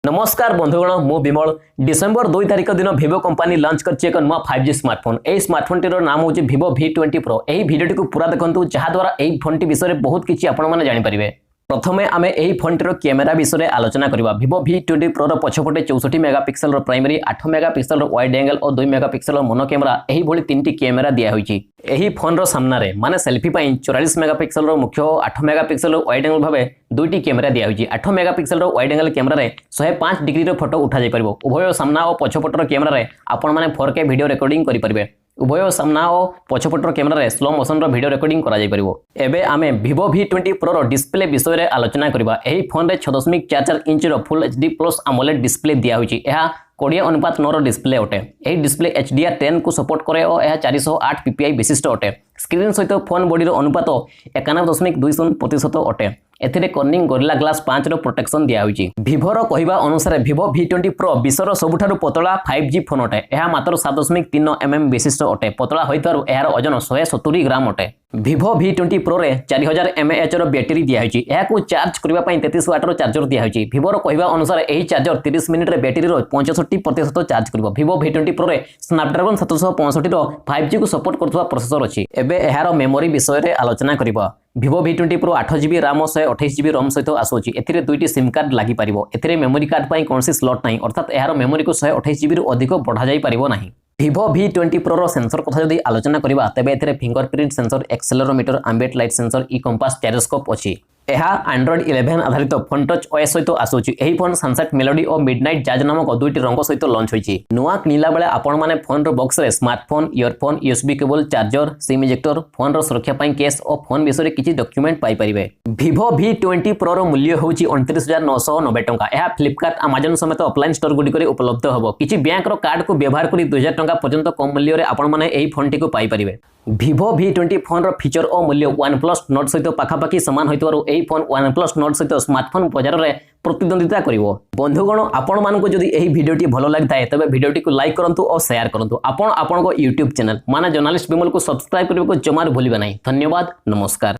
नमस्कार बंधुगण मु बिमल डिसेंबर 2 तारिख दिन Vivo कंपनी लॉन्च करछि एक नवा 5G स्मार्टफोन। एही स्मार्टफोन टीर नाम होछि Vivo V20 Pro। एही वीडियो को पूरा देखंतु जहा द्वारा एही फोन टी विषय बहुत किछि आपण माने जानि परिबे। प्रथमे आमे एही फोन टीर कैमेरा विषय आलोचना करबा। Vivo V20 Pro रो पछपटे 64 मेगापिक्सल रो प्राइमरी 8 मेगापिक्सल रो वाइड एंगल और 2 मेगापिक्सल रो मोनो कैमेरा एही भली तीनटी कैमेरा दिया होइछि। एही फोन रो सामना रे माने सेल्फी पई 44 मेगापिक्सल रो मुख्य 8 मेगापिक्सल रो वाइड एंगल भाबे दुईटी कैमेरा दिया होइछि। 8 मेगापिक्सल रो वाइड एंगल कैमेरा रे 105 डिग्री रो फोटो उठा जाय परबो। उभय सामना और पछपटर कैमेरा रे आपण माने 4K वीडियो रिकॉर्डिंग करि परबे। उभय सामना और पछपटर कैमेरा रे स्लो मोशन रो वीडियो रिकॉर्डिंग करा जाय परबो। एबे आमे Vivo V20 Pro रो डिस्प्ले विषय रे आलोचना करबा। एही फोन रे 6.44 इंच रो full HD plus AMOLED display दिया होइछि। एहा 20:9 रो डिस्प्ले अटे। एही डिस्प्ले HDR10 को सपोर्ट करे और एहा 408 ppi विशिष्ट अटे। स्क्रीन सहित फोन बॉडी रो अनुपात 91.20% अटे। एथिरे कर्निंग गोरिल्ला ग्लास 5 रो प्रोटेक्शन दिया होइछि। Vivo रो कहिबा अनुसार Vivo V20 Pro विश्वर सबुठारु पतला 5G फोन अटे। एहा मात्र 7.3 mm विशिष्ट अटे। पतला होइतारु एहार ओजन 170 ग्राम अटे। Vivo V20 Pro रे 4000 mAh रो बैटरी दिया होइछि। एहा को चार्ज करबा पई 33 वाट रो चार्जर दिया होइछि। Vivo रो कहिबा अनुसार एही चार्जर 30 मिनिट रे बैटरी रो 65% चार्ज करबो। Vivo V20 Pro रे snapdragon 765 रो 5G को सपोर्ट करथुवा प्रोसेसर अछि। एबे एहार मेमोरी विषय रे आलोचना करबा। Vivo V20 Pro 8GB RAM और 128GB ROM सहित आसुछि। एथिरे दुईटी सिम कार्ड लागि परिबो। एथिरे मेमोरी कार्ड पई कोनसी स्लॉट नाही, अर्थात एहार मेमोरी को 128GB रु अधिक बढ़ा जाय परिबो नाही। Vivo V20 Pro रो सेंसर कथा जदि आलोचना करबा तबे एथिरे fingerprint sensor, accelerometer, ambient light sensor, e compass, gyroscope अछि। एहा Android 11 आधारित फोन टच OS सहित आसुछि। एही फोन सनसेट मेलोडी और मिडनाइट जाज नामक दुईटी रंग सहित लॉन्च होइछि। नुआ किनिला बेले आपण माने फोन रो बॉक्स रे smartphone, earphone, USB cable, charger, sim ejector, phone रो सुरक्षा पई केस और फोन विषय किछि डॉक्यूमेंट पाई परिबे। Vivo V20 Pro रो मूल्य होउछि 29,990 टंका। एहा फ्लिपकार्ट, Amazon समेत ऑफलाइन स्टोर गुडी करे उपलब्ध हबो। किछि बैंक रो कार्ड को व्यवहार करी 2000 टंका पर्यंत कम मूल्य रे आपण माने एही फोन टी को पाई परिबे। Vivo V20 फोन रो फीचर और मूल्य OnePlus Nord सहित पाखापाखी समान होइतवारो एही फोन OnePlus Nord सहित स्मार्टफोन बाजार रे प्रतिद्वंदिता करिवो। बंधुगण आपण मानको जदि एही वीडियोटी भलो लागताय तबे वीडियोटी को लाइक करंतु और शेयर करंतु। आपण को YouTube चैनल माने जर्नलिस्ट बिमल को सब्सक्राइब करबे को जमार भूलिबा नाही। धन्यवाद, नमस्कार।